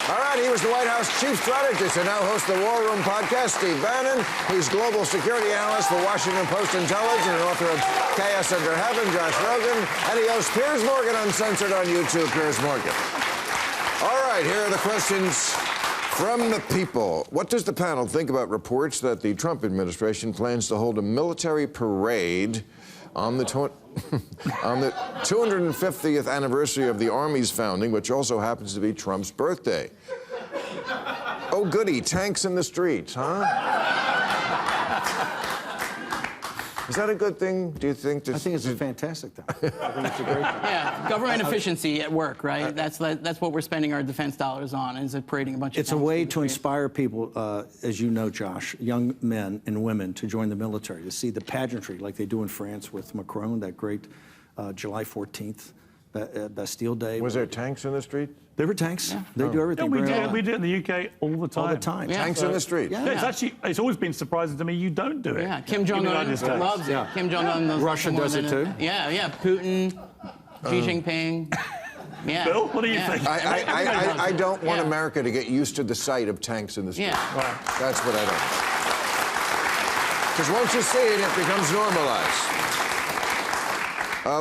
All right, he was the White House chief strategist and now hosts the War Room podcast, Steve Bannon. He's global security analyst for Washington Post Intelligence and author of Chaos Under Heaven, Josh Rogin. And he hosts Piers Morgan Uncensored on YouTube, Piers Morgan. All right, here are the questions from the people. What does the panel think about reports that the Trump administration plans to hold a military parade on the 250th anniversary of the Army's founding, which also happens to be Trump's birthday? Oh, goody, tanks in the streets, huh? Is that a good thing, do you think? I think it's a fantastic thing. I think it's a great thing. Yeah, government efficiency at work, right? That's what we're spending our defense dollars on, is parading a bunch of It's a way to inspire people, as you know, Josh, young men and women to join the military, to see the pageantry like they do in France with Macron, that great July 14th, Bastille Day. Was there tanks in the street? There were tanks. Yeah. They do everything. Yeah, we do it in the UK all the time. All the time. Yeah. Tanks in the street. Yeah. It's always been surprising to me you don't do it. Yeah, Kim Jong-un loves it. Yeah. Kim Jong-un Russia does it too. Yeah, Putin, Xi Jinping. Yeah. Bill, what do you think? I don't want America to get used to the sight of tanks in the street. Yeah. Right. That's what I don't. Because once you see it, it becomes normalized.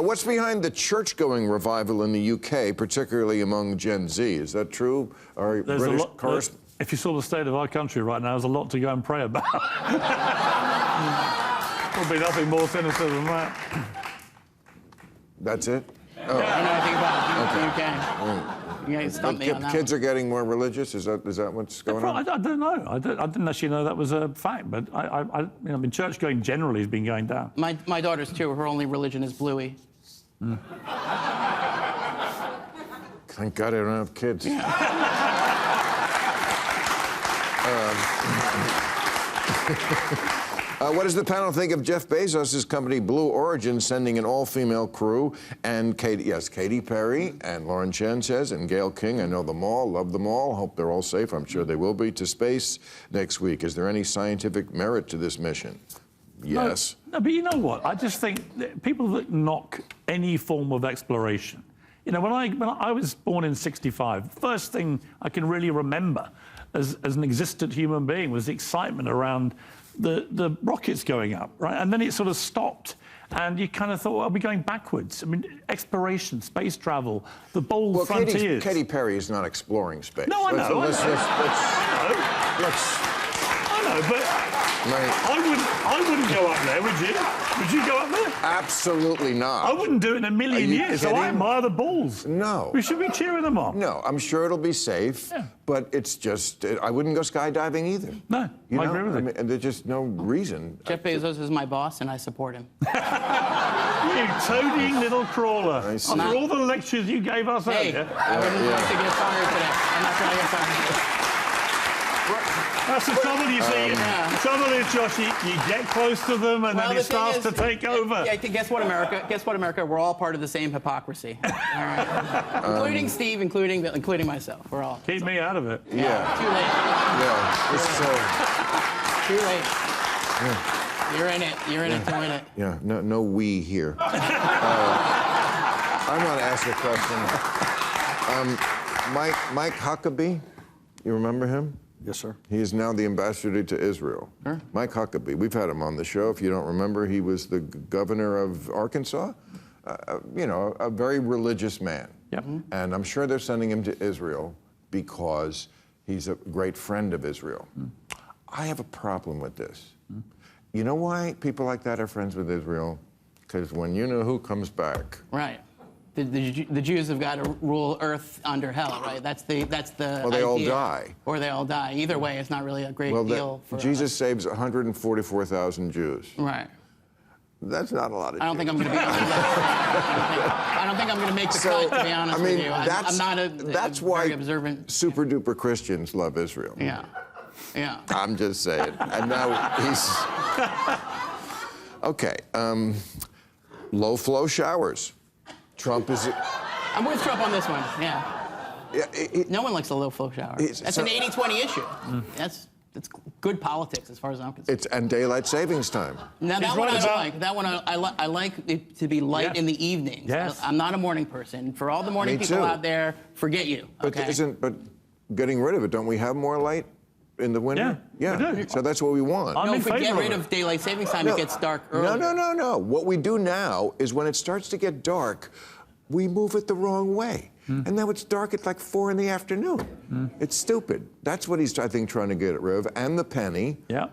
What's behind the church-going revival in the UK, particularly among Gen Z? Is that true? Are British if you saw the state of our country right now, there's a lot to go and pray about. There'll be nothing more sinister than that. That's it? I know anything about the UK. You stumped me on that. Kids are getting more religious? Is that what's going on? I don't know. I didn't actually know that was a fact, but church going generally has been going down. My daughter's too. Her only religion is Bluey. Thank God I don't have kids. Yeah. What does the panel think of Jeff Bezos' company Blue Origin sending an all-female crew and Katy Perry and Lauren Sanchez and Gayle King? I know them all, love them all, hope they're all safe. I'm sure they will be, to space next week. Is there any scientific merit to this mission? Yes. No, but you know what? I just think that people that knock any form of exploration. You know, when I was born in '65, the first thing I can really remember as an existent human being was the excitement around the rockets going up, right? And then it sort of stopped. And you kind of thought, well, are we going backwards? I mean, exploration, space travel, the bold frontiers. Katy Perry is not exploring space. No, I know. I know, but I wouldn't go up there, would you? Would you go up there? Absolutely not. I wouldn't do it in a million years, so I admire the balls. No. We should be cheering them on. No, I'm sure it'll be safe, but it's just, I wouldn't go skydiving either. No, I agree with you. And there's just no reason. Jeff Bezos is my boss, and I support him. You toadying little crawler. After all the lectures you gave us earlier. I wouldn't like to get fired today. I'm not trying to get fired. That's the trouble, you see. The trouble is, Josh, you get close to them and then it starts to take over. Yeah, guess what, America? Guess what, America? We're all part of the same hypocrisy. All right. Including Steve, including myself. We're all. Keep me out of it. Yeah. Too late. Yeah. Too late. Yeah. You're in it. You're in it to win it. Yeah. No we here. I want to ask a question. Mike Huckabee, you remember him? Yes, sir. He is now the ambassador to Israel. Sure. Mike Huckabee, we've had him on the show. If you don't remember, he was the governor of Arkansas. A very religious man. Yep. And I'm sure they're sending him to Israel because he's a great friend of Israel. I have a problem with this. You know why people like that are friends with Israel? Because when you know who comes back. Right. The Jews have got to rule Earth under hell, right? That's the Well, they idea. all die. Or they all die. Either way, it's not really a great deal for Jesus saves 144,000 Jews. Right. That's not a lot of Jews. I don't think I'm going to be able to I don't think I'm going to make the cut, to be honest with you. I'm not a very observant. Super duper Christians love Israel. Yeah. Yeah. I'm just saying. And now he's... Okay. Low flow showers. Trump is... I'm with Trump on this one, yeah. No one likes a low flow shower. That's an 80-20 issue. That's good politics as far as I'm concerned. And daylight savings time. Now, that one I like. That one I like it to be light in the evenings. Yes. I'm not a morning person. For all the morning people out there, forget you. But okay? getting rid of it. Don't we have more light in the winter? Yeah, we do. So that's what we want. No, if we get rid of daylight savings time, it gets dark early. No. What we do now is when it starts to get dark, we move it the wrong way. And now it's dark at like 4 in the afternoon. It's stupid. That's what he's, I think, trying to get rid of. And the penny. Yeah.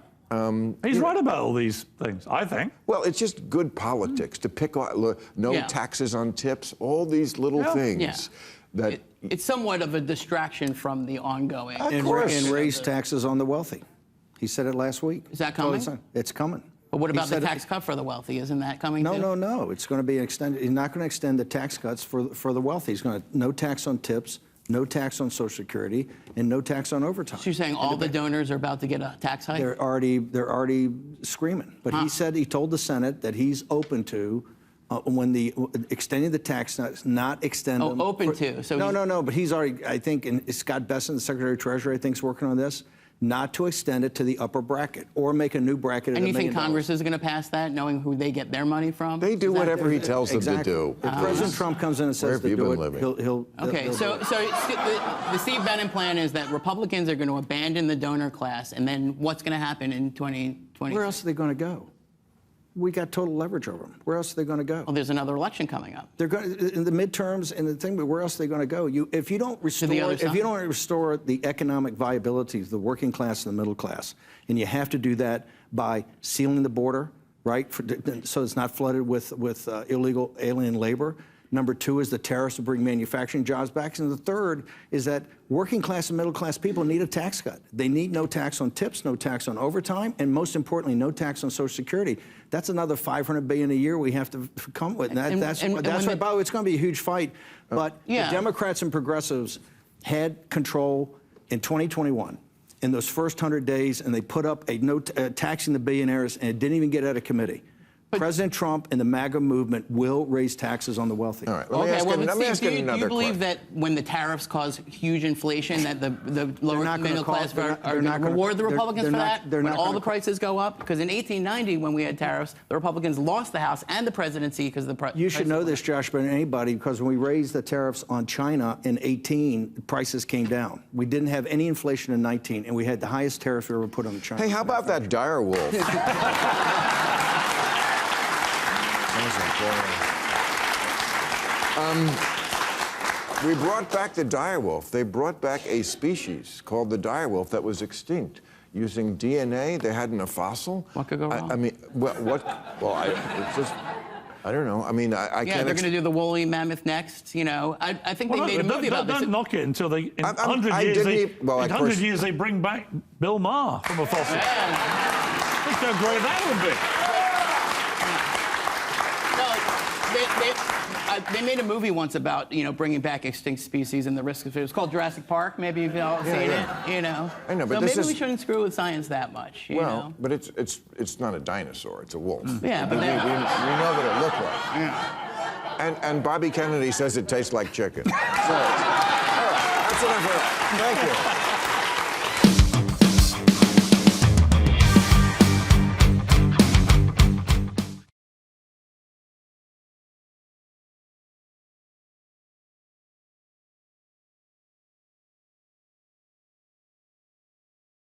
He's right about all these things, I think. Well, it's just good politics to pick no taxes on tips, all these little things. That it's somewhat of a distraction from the ongoing. And raise taxes on the wealthy. He said it last week. Is that coming? It's coming. But what about the tax cut for the wealthy? Isn't that coming too? No. It's going to be extended. He's not going to extend the tax cuts for the wealthy. He's going to no tax on tips, no tax on Social Security, and no tax on overtime. So you're saying all the donors are about to get a tax hike? They're already screaming. But he told the Senate that he's open to extending the tax cuts, not extend them. Open to. So no. But he's already. I think, and Scott Bessent, the Secretary of Treasury, I think, is working on this. Not to extend it to the upper bracket or make a new bracket. And you think Congress is going to pass that, knowing who they get their money from? They do whatever he tells them to do. If President Trump comes in and says to do it, he'll Okay, so the Steve Bannon plan is that Republicans are going to abandon the donor class, and then what's going to happen in 2020? Where else are they going to go? We got total leverage over them. Where else are they going to go? Well, there's another election coming up. They're going in the midterms and the thing, but where else are they going to go? If you don't restore the economic viability of the working class and the middle class, and you have to do that by sealing the border, right, so it's not flooded with illegal alien labor. Number 2 is the tariffs to bring manufacturing jobs back. And the third is that working class and middle class people need a tax cut. They need no tax on tips, no tax on overtime, and most importantly, no tax on Social Security. That's another $500 billion a year we have to come with. That's why, by the way, it's going to be a huge fight. But the Democrats and progressives had control in 2021 in those first 100 days, and they put up taxing the billionaires, and it didn't even get out of committee. President Trump and the MAGA movement will raise taxes on the wealthy. All right, let me ask you another question. Do you believe that when the tariffs cause huge inflation, that the lower middle class are going to reward the Republicans for that? When all the prices go up? Because in 1890, when we had tariffs, the Republicans lost the House and the presidency because of the You should know this, Josh, better than anybody, because when we raised the tariffs on China in 18, prices came down. We didn't have any inflation in 19, and we had the highest tariff we ever put on China. Hey, how about that dire wolf? We brought back the dire wolf. They brought back a species called the dire wolf that was extinct. Using DNA they had in a fossil. What could go wrong? I mean, it's just, I don't know. I mean, I can't. Yeah, they're going to do the woolly mammoth next. You know, I think they made a movie about this. Don't knock it until they. In 100 years, they bring back Bill Maher from a fossil. Yeah. Look how great that would be. They made a movie once about, bringing back extinct species and the risk of it. It was called Jurassic Park. Maybe you've all seen it, I know, but so maybe we shouldn't screw with science that much, you know? But it's not a dinosaur. It's a wolf. Yeah, but we know what it looked like. Yeah. And Bobby Kennedy says it tastes like chicken. So, all right, that's enough. Thank you.